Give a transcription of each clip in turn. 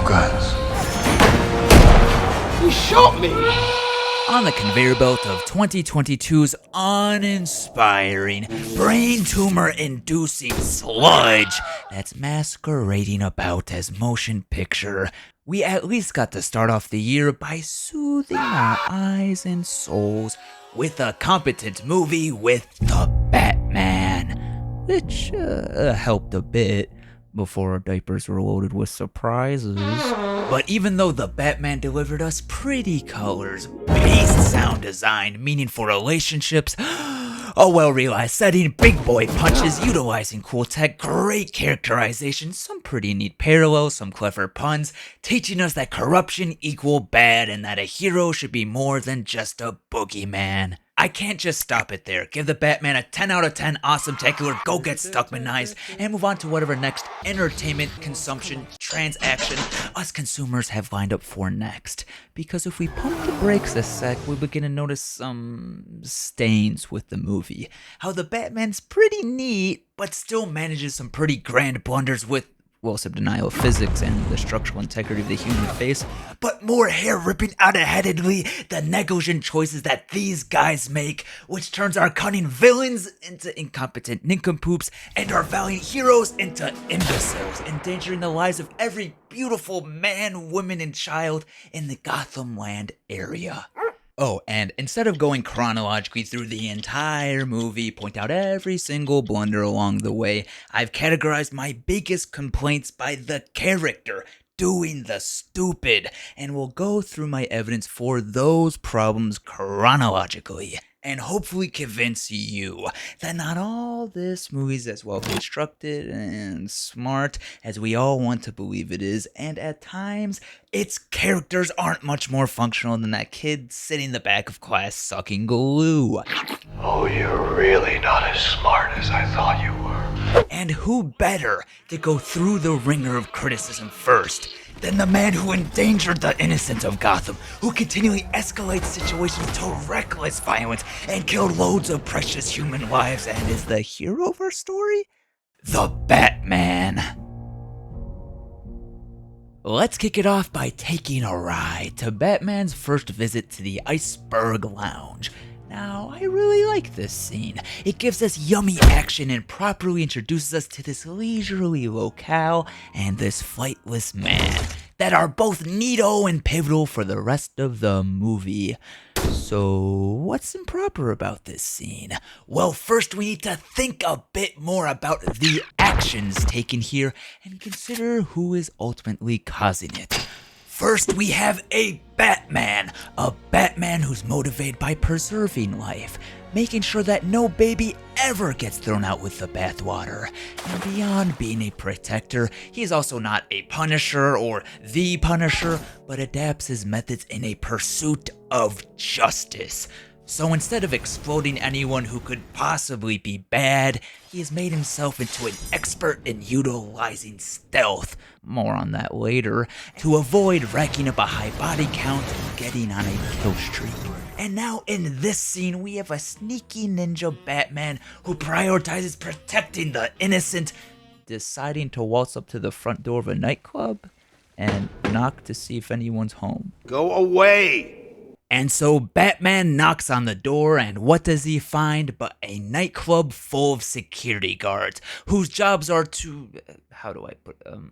guns. He shot me! On the conveyor belt of 2022's uninspiring, brain tumor-inducing sludge that's masquerading about as motion picture, we at least got to start off the year by soothing our eyes and souls with a competent movie with the Batman, which helped a bit before our diapers were loaded with surprises. But even though the Batman delivered us pretty colors, beast sound design, meaningful relationships, a well-realized setting, big boy punches, utilizing cool tech, great characterization, some pretty neat parallels, some clever puns, teaching us that corruption equal bad and that a hero should be more than just a boogeyman. I can't just stop it there. Give the Batman a 10 out of 10 awesome tacular go get Stuckmanized and move on to whatever next entertainment, consumption, transaction us consumers have lined up for next. Because if we pump the brakes a sec, we begin to notice some stains with the movie. How the Batman's pretty neat, but still manages some pretty grand blunders with, well, some denial of physics and the structural integrity of the human face, but more hair-ripping out-of-headedly the negligent choices that these guys make, which turns our cunning villains into incompetent nincompoops and our valiant heroes into imbeciles, endangering the lives of every beautiful man, woman, and child in the Gotham land area. Oh, and instead of going chronologically through the entire movie, point out every single blunder along the way, I've categorized my biggest complaints by the character doing the stupid, and will go through my evidence for those problems chronologically, and hopefully convince you that not all this movie's as well constructed and smart as we all want to believe it is, and at times, its characters aren't much more functional than that kid sitting in the back of class sucking glue. Oh, you're really not as smart as I thought you were. And who better to go through the ringer of criticism first than the man who endangered the innocence of Gotham, who continually escalates situations to reckless violence and killed loads of precious human lives and is the hero of our story? The Batman. Let's kick it off by taking a ride to Batman's first visit to the Iceberg Lounge. Now, I really like this scene. It gives us yummy action and properly introduces us to this leisurely locale and this flightless man that are both neato and pivotal for the rest of the movie. So, what's improper about this scene? Well, first we need to think a bit more about the actions taken here and consider who is ultimately causing it. First, we have a Batman who's motivated by preserving life, making sure that no baby ever gets thrown out with the bathwater. And beyond being a protector, he's also not a punisher or the Punisher, but adapts his methods in a pursuit of justice. So instead of exploding anyone who could possibly be bad, he has made himself into an expert in utilizing stealth, more on that later, to avoid racking up a high body count and getting on a kill streak. And now in this scene, we have a sneaky ninja Batman who prioritizes protecting the innocent, deciding to waltz up to the front door of a nightclub and knock to see if anyone's home. Go away! And so Batman knocks on the door, and what does he find but a nightclub full of security guards, whose jobs are to,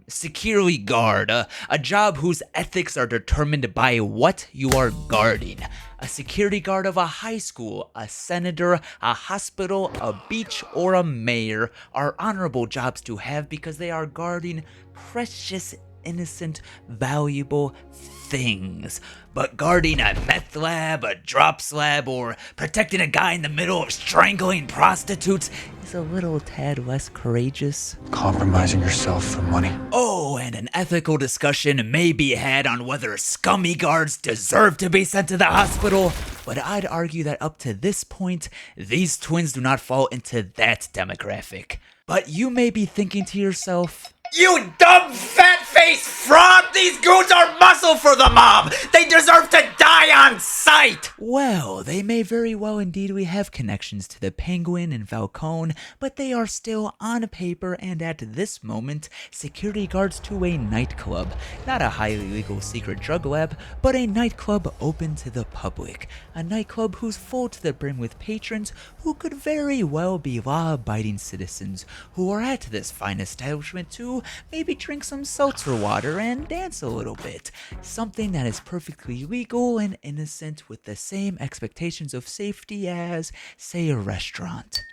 securely guard, a job whose ethics are determined by what you are guarding. A security guard of a high school, a senator, a hospital, a beach, or a mayor are honorable jobs to have because they are guarding precious, innocent, valuable things. But guarding a meth lab, a drops lab, or protecting a guy in the middle of strangling prostitutes is a little tad less courageous. Compromising yourself for money. Oh, and an ethical discussion may be had on whether scummy guards deserve to be sent to the hospital, but I'd argue that up to this point, these twins do not fall into that demographic. But you may be thinking to yourself, You dumb fat-faced fraud! These goons are muscle for the mob! They deserve to die on sight! Well, they may very well indeed have connections to the Penguin and Falcone, but they are still on paper and at this moment, security guards to a nightclub. Not a highly legal secret drug lab, but a nightclub open to the public. A nightclub who's full to the brim with patrons who could very well be law-abiding citizens who are at this fine establishment to maybe drink some seltzer water and dance a little bit. Something that is perfectly legal and innocent with the same expectations of safety as, say, a restaurant.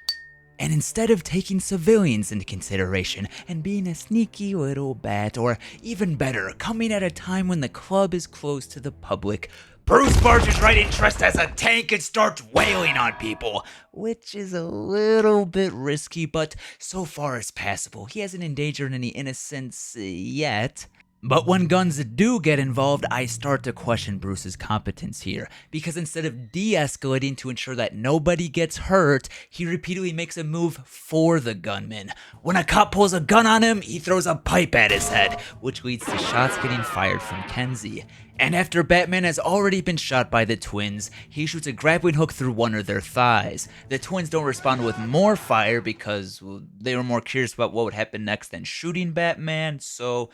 And instead of taking civilians into consideration and being a sneaky little bat, or even better, coming at a time when the club is closed to the public, Bruce barges right in dressed as a tank and starts wailing on people, which is a little bit risky, but so far it's passable. He hasn't endangered any innocents yet. But when guns do get involved, I start to question Bruce's competence here, because instead of de-escalating to ensure that nobody gets hurt, he repeatedly makes a move for the gunman. When a cop pulls a gun on him, he throws a pipe at his head, which leads to shots getting fired from Kenzie. And after Batman has already been shot by the twins, he shoots a grappling hook through one of their thighs. The twins don't respond with more fire because they were more curious about what would happen next than shooting Batman, so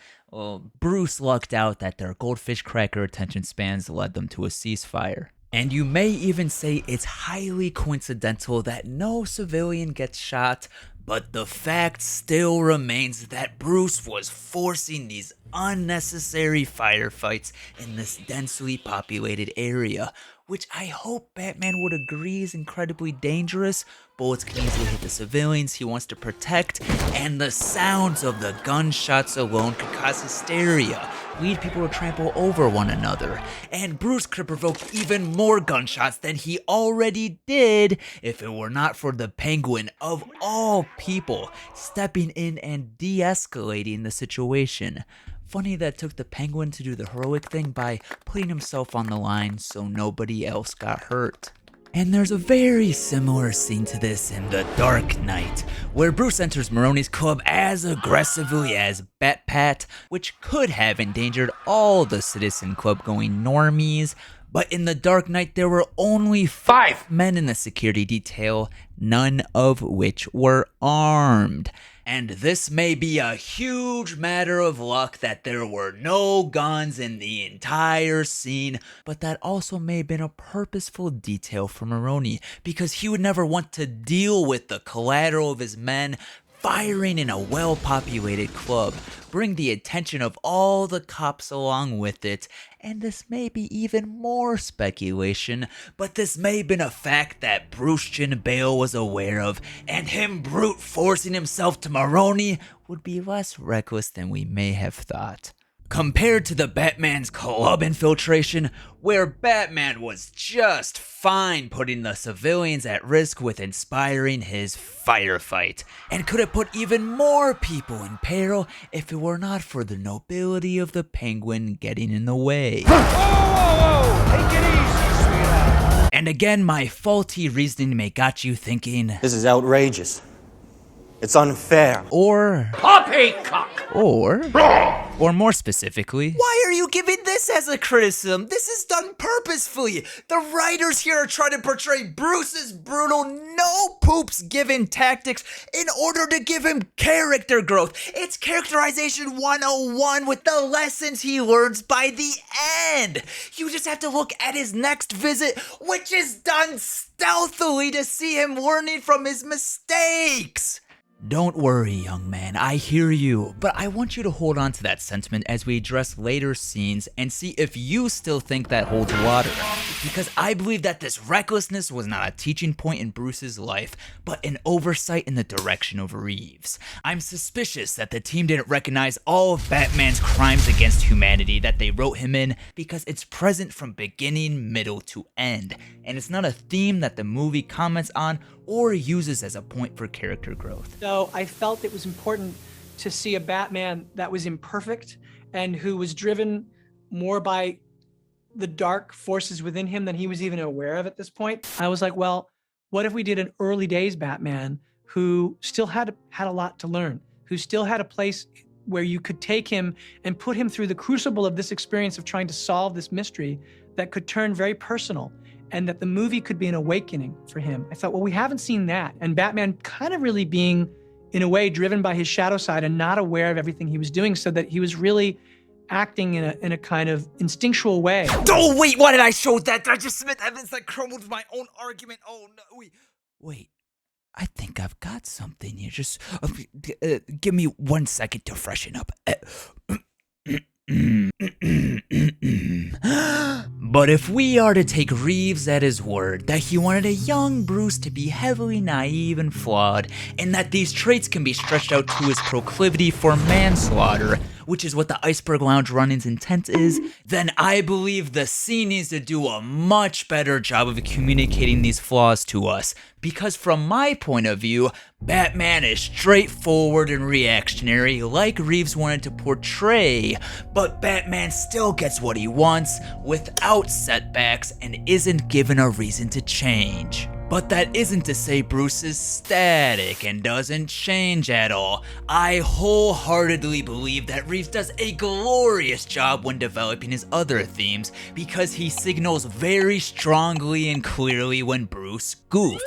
Bruce lucked out that their goldfish cracker attention spans led them to a ceasefire. And you may even say it's highly coincidental that no civilian gets shot, but the fact still remains that Bruce was forcing these unnecessary firefights in this densely populated area, which I hope Batman would agree is incredibly dangerous. Bullets can easily hit the civilians he wants to protect, and the sounds of the gunshots alone could cause hysteria, lead people to trample over one another, and Bruce could provoke even more gunshots than he already did if it were not for the Penguin, of all people, stepping in and de-escalating the situation. Funny that it took the Penguin to do the heroic thing by putting himself on the line so nobody else got hurt. And there's a very similar scene to this in The Dark Knight, where Bruce enters Maroni's club as aggressively as Bat-Pat, which could have endangered all the Citizen Club going normies, but in The Dark Knight there were only 5 men in the security detail, none of which were armed. And this may be a huge matter of luck that there were no guns in the entire scene, but that also may have been a purposeful detail for Maroni, because he would never want to deal with the collateral of his men firing in a well-populated club, bring the attention of all the cops along with it, and this may be even more speculation, but this may have been a fact that Bruce Bale was aware of, and him brute forcing himself to Maroni would be less reckless than we may have thought. Compared to the Batman's club infiltration, where Batman was just fine putting the civilians at risk with inspiring his firefight, and could have put even more people in peril if it were not for the nobility of the Penguin getting in the way. Whoa! Take it easy, sweetheart. And again, my faulty reasoning may got you thinking, This is outrageous. It's unfair. Or Poppycock! Or more specifically, why are you giving this as a criticism? This is done purposefully. The writers here are trying to portray Bruce's brutal, no poops given tactics in order to give him character growth. It's characterization 101 with the lessons he learns by the end. You just have to look at his next visit, which is done stealthily to see him learning from his mistakes. don't worry, young man, I hear you, but I want you to hold on to that sentiment as we address later scenes and see if you still think that holds water. Because I believe that this recklessness was not a teaching point in Bruce's life, but an oversight in the direction of Reeves. I'm suspicious that the team didn't recognize all of Batman's crimes against humanity that they wrote him in because it's present from beginning, middle to end, and it's not a theme that the movie comments on or uses as a point for character growth. So I felt it was important to see a Batman that was imperfect and who was driven more by the dark forces within him than he was even aware of at this point. I was like, well, what if we did an early days Batman who still had a lot to learn, who still had a place where you could take him and put him through the crucible of this experience of trying to solve this mystery that could turn very personal, and that the movie could be an awakening for him. I thought, well, we haven't seen that. And Batman kind of really being, in a way, driven by his shadow side and not aware of everything he was doing, so that he was really acting in a kind of instinctual way. Oh, wait, why did I show that? Did I just submit evidence that crumbled my own argument? Oh, no, wait. I think I've got something here. Just give me 1 second to freshen up. But if we are to take Reeves at his word that he wanted a young Bruce to be heavily naive and flawed, and that these traits can be stretched out to his proclivity for manslaughter, which is what the Iceberg Lounge run-in's intent is, then I believe the scene needs to do a much better job of communicating these flaws to us. Because from my point of view, Batman is straightforward and reactionary like Reeves wanted to portray, but Batman still gets what he wants without setbacks and isn't given a reason to change. But that isn't to say Bruce is static and doesn't change at all. I wholeheartedly believe that Reeves does a glorious job when developing his other themes, because he signals very strongly and clearly when Bruce goofs.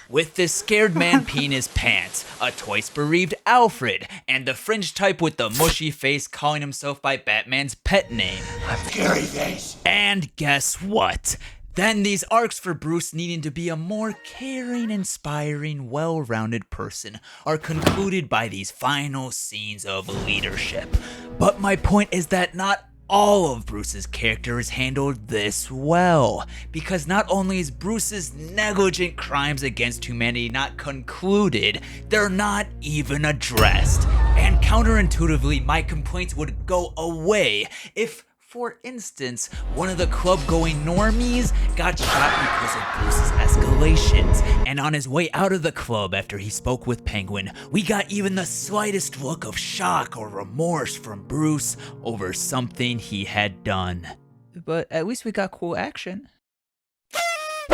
With this scared man peeing his pants, a twice-bereaved Alfred, and the fringe type with the mushy face calling himself by Batman's pet name. I'm Scary Face. And guess what? Then these arcs for Bruce needing to be a more caring, inspiring, well-rounded person are concluded by these final scenes of leadership. But my point is that not all of Bruce's character is handled this well, because not only is Bruce's negligent crimes against humanity not concluded, they're not even addressed. And counterintuitively, my complaints would go away if, for instance, one of the club-going Normies got shot because of Bruce's escalations, and on his way out of the club after he spoke with Penguin, we got even the slightest look of shock or remorse from Bruce over something he had done. But at least we got cool action.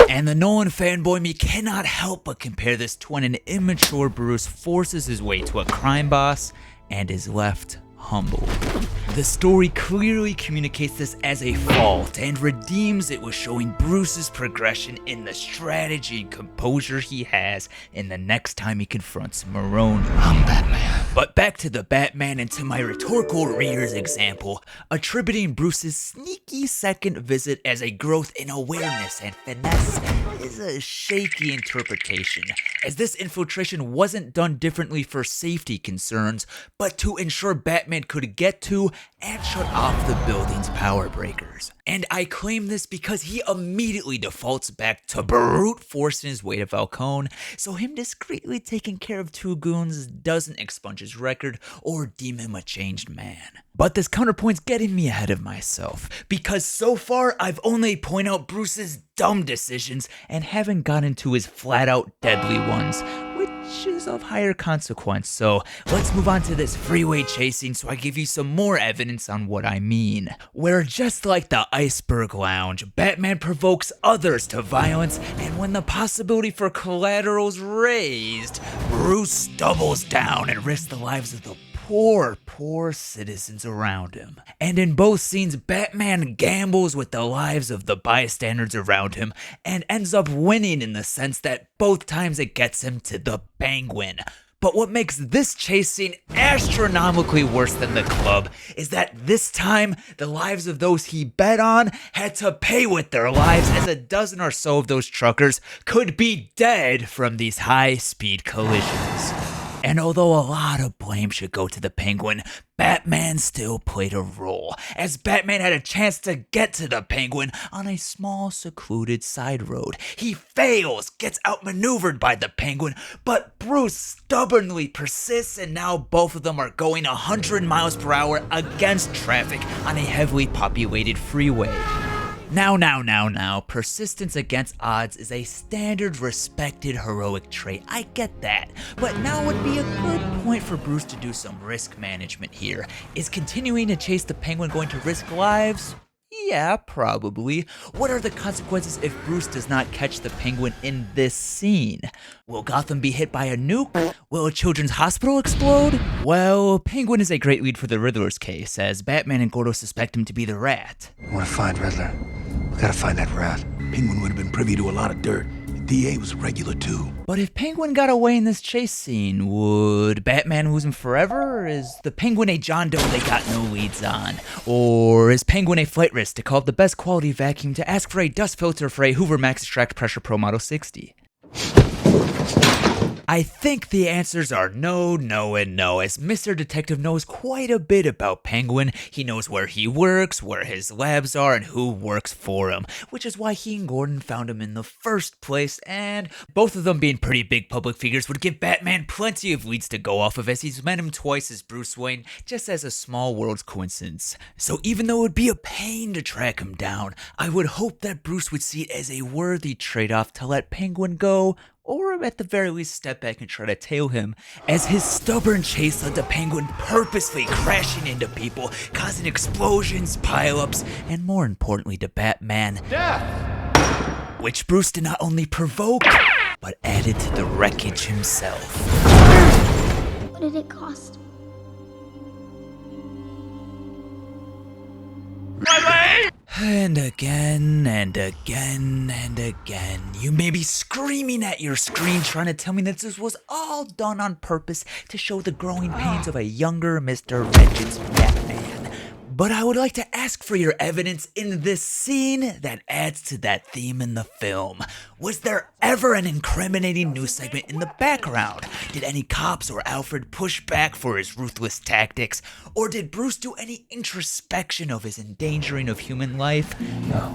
And the Nolan fanboy me cannot help but compare this to when an immature Bruce forces his way to a crime boss and is left humble. The story clearly communicates this as a fault and redeems it with showing Bruce's progression in the strategy and composure he has in the next time he confronts Maroni. I'm Batman. But back to the Batman and to my rhetorical reader's example, attributing Bruce's sneaky second visit as a growth in awareness and finesse is a shaky interpretation, as this infiltration wasn't done differently for safety concerns, but to ensure Batman could get to and shut off the building's power breakers. And I claim this because he immediately defaults back to brute forcing his way to Falcone, so him discreetly taking care of two goons doesn't expunge his record or deem him a changed man. But this counterpoint's getting me ahead of myself, because so far I've only pointed out Bruce's dumb decisions and haven't gotten to his flat-out deadly ones, which is of higher consequence. So let's move on to this freeway chasing so I give you some more evidence on what I mean. Where just like the Iceberg Lounge, Batman provokes others to violence, and when the possibility for collateral's raised, Bruce doubles down and risks the lives of the poor citizens around him. And in both scenes, Batman gambles with the lives of the bystanders around him and ends up winning in the sense that both times it gets him to the Penguin. But what makes this chase scene astronomically worse than the club is that this time, the lives of those he bet on had to pay with their lives, as a dozen or so of those truckers could be dead from these high-speed collisions. And although a lot of blame should go to the Penguin, Batman still played a role, as Batman had a chance to get to the Penguin on a small, secluded side road. He fails, gets outmaneuvered by the Penguin, but Bruce stubbornly persists, and now both of them are going 100 miles per hour against traffic on a heavily populated freeway. Now, persistence against odds is a standard, respected, heroic trait. I get that. But now would be a good point for Bruce to do some risk management here. Is continuing to chase the Penguin going to risk lives? Yeah, probably. What are the consequences if Bruce does not catch the Penguin in this scene? Will Gotham be hit by a nuke? Will a children's hospital explode? Well, Penguin is a great lead for the Riddler's case, as Batman and Gordo suspect him to be the Rat. I want to find Riddler. We gotta find that rat. Penguin would have been privy to a lot of dirt. The DA was regular too. But if Penguin got away in this chase scene, would Batman lose him forever? Or is the Penguin a John Doe they got no leads on? Or is Penguin a flight risk to call up the best quality vacuum to ask for a dust filter for a Hoover Max Extract Pressure Pro Model 60? I think the answers are no, no, and no, as Mr. Detective knows quite a bit about Penguin. He knows where he works, where his labs are, and who works for him, which is why he and Gordon found him in the first place, and both of them being pretty big public figures would give Batman plenty of leads to go off of, as he's met him twice as Bruce Wayne, just as a small world's coincidence. So even though it would be a pain to track him down, I would hope that Bruce would see it as a worthy trade-off to let Penguin go, or at the very least step back and try to tail him, as his stubborn chase led to Penguin purposely crashing into people, causing explosions, pileups, and more importantly to Batman, death! Which Bruce did not only provoke, but added to the wreckage himself. What did it cost? And again, and again, and again. You may be screaming at your screen trying to tell me that this was all done on purpose to show the growing pains of a younger Mr. Vengeance Batman. But I would like to ask for your evidence in this scene that adds to that theme in the film. Was there ever an incriminating news segment in the background? Did any cops or Alfred push back for his ruthless tactics? Or did Bruce do any introspection of his endangering of human life? No.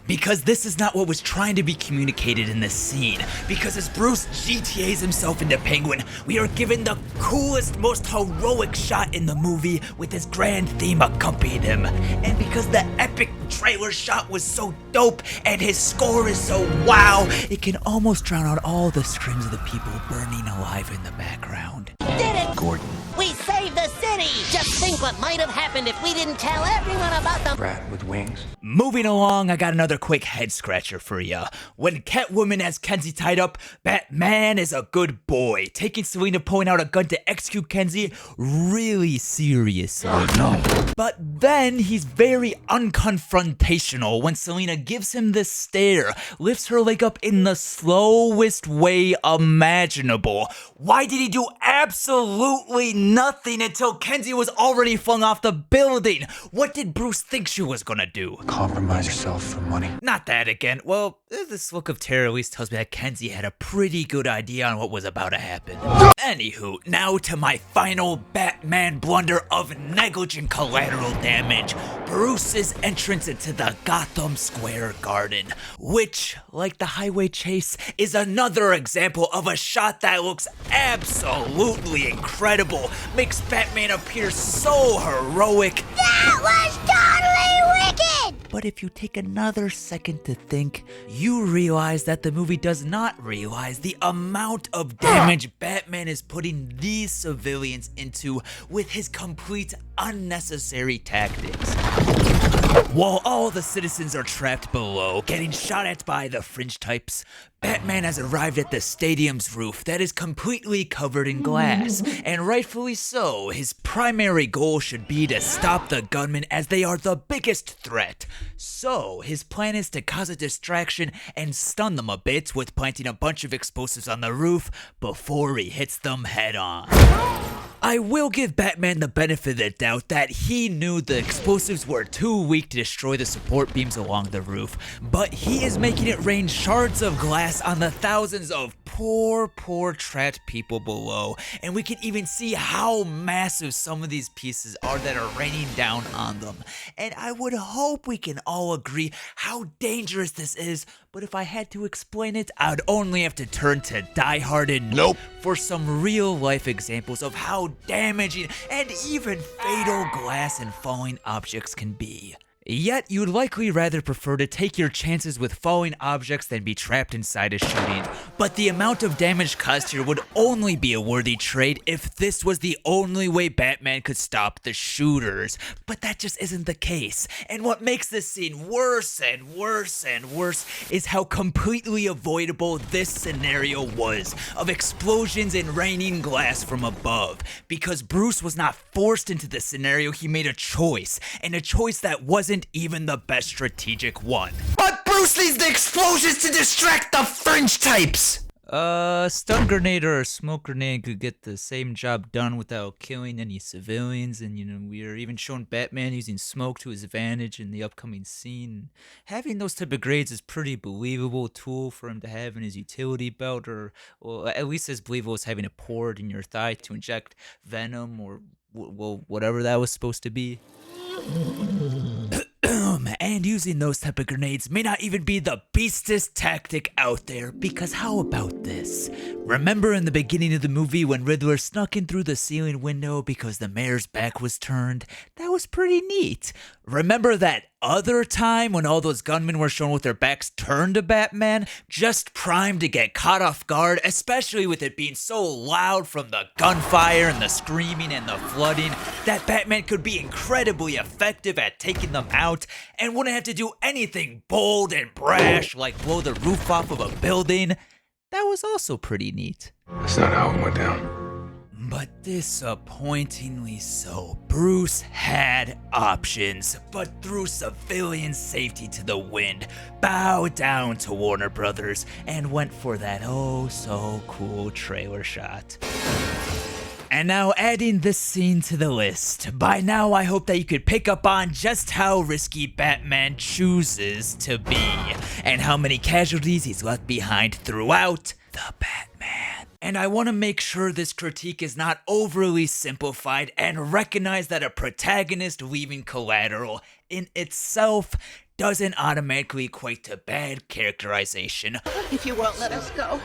Because this is not what was trying to be communicated in this scene. Because as Bruce GTAs himself into Penguin, we are given the coolest, most heroic shot in the movie with his grand theme accompanying him. And because the epic trailer shot was so dope and his score is so wow, it can almost drown out all the screams of the people burning alive in the background. Did it! Gordon. We saved the city! Just think what might have happened if we didn't tell everyone about the Rat with wings. Moving along, I got another quick head scratcher for ya. When Catwoman has Kenzie tied up, Batman is a good boy, taking Selina pulling out a gun to execute Kenzie really seriously. No. But then he's very unconfrontational when Selina gives him this stare, lifts her leg up in the slowest way imaginable. Why did he do absolutely nothing until Kenzie was already flung off the building? What did Bruce think she was gonna do? Compromise yourself for money. Not that again. Well, this look of terror at least tells me that Kenzie had a pretty good idea on what was about to happen. Anywho, now to my final Batman blunder of negligent collateral damage. Bruce's entrance into the Gotham Square Garden, which, like the highway chase, is another example of a shot that looks absolutely incredible, makes Batman appear so heroic. That was totally wicked! But if you take another second to think, you realize that the movie does not realize the amount of damage Batman is putting these civilians into with his complete unnecessary tactics. While all the citizens are trapped below, getting shot at by the fringe types, Batman has arrived at the stadium's roof that is completely covered in glass, and rightfully so. His primary goal should be to stop the gunmen as they are the biggest threat. So, his plan is to cause a distraction and stun them a bit with planting a bunch of explosives on the roof before he hits them head on. I will give Batman the benefit of the doubt that he knew the explosives were too weak to destroy the support beams along the roof, but he is making it rain shards of glass on the thousands of poor trapped people below, and we can even see how massive some of these pieces are that are raining down on them. And I would hope we can all agree how dangerous this is, but if I had to explain it, I'd only have to turn to Die Hard and Nope for some real life examples of how damaging and even fatal glass and falling objects can be. Yet, you'd likely rather prefer to take your chances with falling objects than be trapped inside a shooting. But the amount of damage caused here would only be a worthy trade if this was the only way Batman could stop the shooters. But that just isn't the case. And what makes this scene worse and worse and worse is how completely avoidable this scenario was of explosions and raining glass from above. Because Bruce was not forced into this scenario, he made a choice. And a choice that wasn't even the best strategic one. But Bruce needs the explosions to distract the fringe types! Stun grenade or a smoke grenade could get the same job done without killing any civilians, and we are even shown Batman using smoke to his advantage in the upcoming scene. Having those type of grades is pretty believable tool for him to have in his utility belt, or well, at least as believable as having it poured in your thigh to inject venom or whatever that was supposed to be. And using those type of grenades may not even be the beastest tactic out there, because how about this? Remember in the beginning of the movie when Riddler snuck in through the ceiling window because the mayor's back was turned? That was pretty neat. Remember that other time when all those gunmen were shown with their backs turned to Batman, just primed to get caught off guard, especially with it being so loud from the gunfire and the screaming and the flooding, that Batman could be incredibly effective at taking them out and wouldn't have to do anything bold and brash like blow the roof off of a building? That was also pretty neat. That's not how it went down. But disappointingly so, Bruce had options, but threw civilian safety to the wind, bowed down to Warner Brothers, and went for that oh so cool trailer shot. And now adding this scene to the list. By now I hope that you could pick up on just how risky Batman chooses to be, and how many casualties he's left behind throughout the Batman. And I want to make sure this critique is not overly simplified and recognize that a protagonist leaving Collateral in itself doesn't automatically equate to bad characterization. If you won't let us go,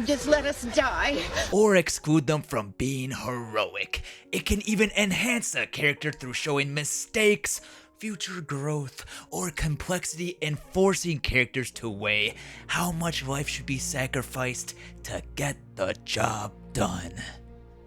just let us die. Or exclude them from being heroic. It can even enhance a character through showing mistakes, future growth, or complexity, and forcing characters to weigh how much life should be sacrificed to get the job done.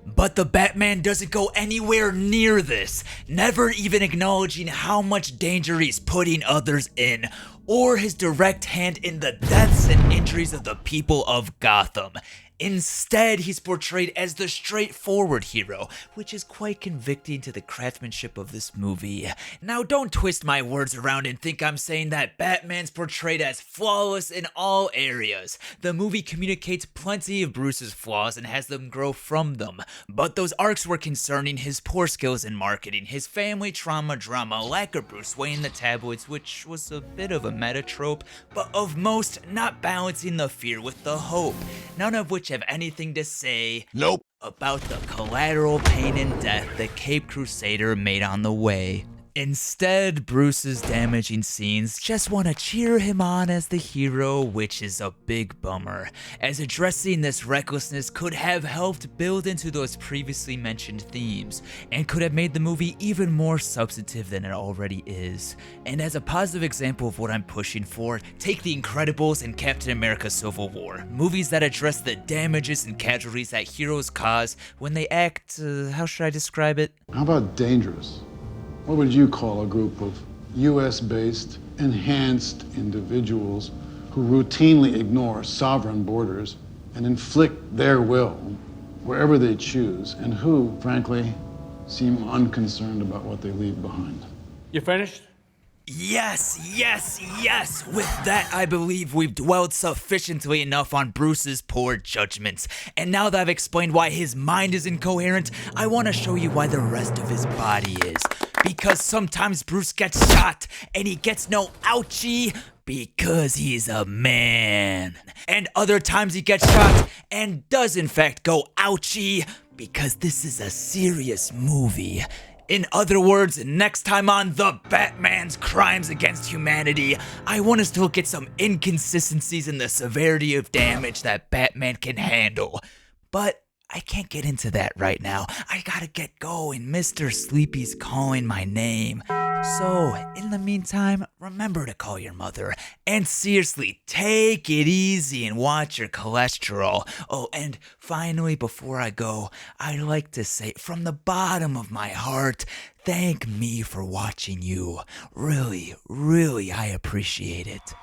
But the Batman doesn't go anywhere near this, never even acknowledging how much danger he's putting others in, or his direct hand in the deaths and injuries of the people of Gotham. Instead, he's portrayed as the straightforward hero, which is quite convicting to the craftsmanship of this movie. Now, don't twist my words around and think I'm saying that Batman's portrayed as flawless in all areas. The movie communicates plenty of Bruce's flaws and has them grow from them, but those arcs were concerning his poor skills in marketing, his family trauma drama, lack of Bruce Wayne in the tabloids, which was a bit of a meta trope, but of most, not balancing the fear with the hope, none of which have anything to say about the collateral pain and death the Cape Crusader made on the way. Instead, Bruce's damaging scenes just want to cheer him on as the hero, which is a big bummer, as addressing this recklessness could have helped build into those previously mentioned themes, and could have made the movie even more substantive than it already is. And as a positive example of what I'm pushing for, take The Incredibles and Captain America Civil War, movies that address the damages and casualties that heroes cause when they act, how should I describe it? How about dangerous? What would you call a group of US-based, enhanced individuals who routinely ignore sovereign borders and inflict their will wherever they choose, and who, frankly, seem unconcerned about what they leave behind? You finished? Yes, yes, yes! With that, I believe we've dwelled sufficiently enough on Bruce's poor judgments. And now that I've explained why his mind is incoherent, I want to show you why the rest of his body is. Because sometimes Bruce gets shot, and he gets no ouchie, because he's a man. And other times he gets shot, and does in fact go ouchie, because this is a serious movie. In other words, next time on The Batman's Crimes Against Humanity, I want us to look at some inconsistencies in the severity of damage that Batman can handle. But I can't get into that right now. I gotta get going. Mr. Sleepy's calling my name. So, in the meantime, remember to call your mother. And seriously, take it easy and watch your cholesterol. Oh, and finally, before I go, I'd like to say from the bottom of my heart, thank me for watching you. Really, really, I appreciate it.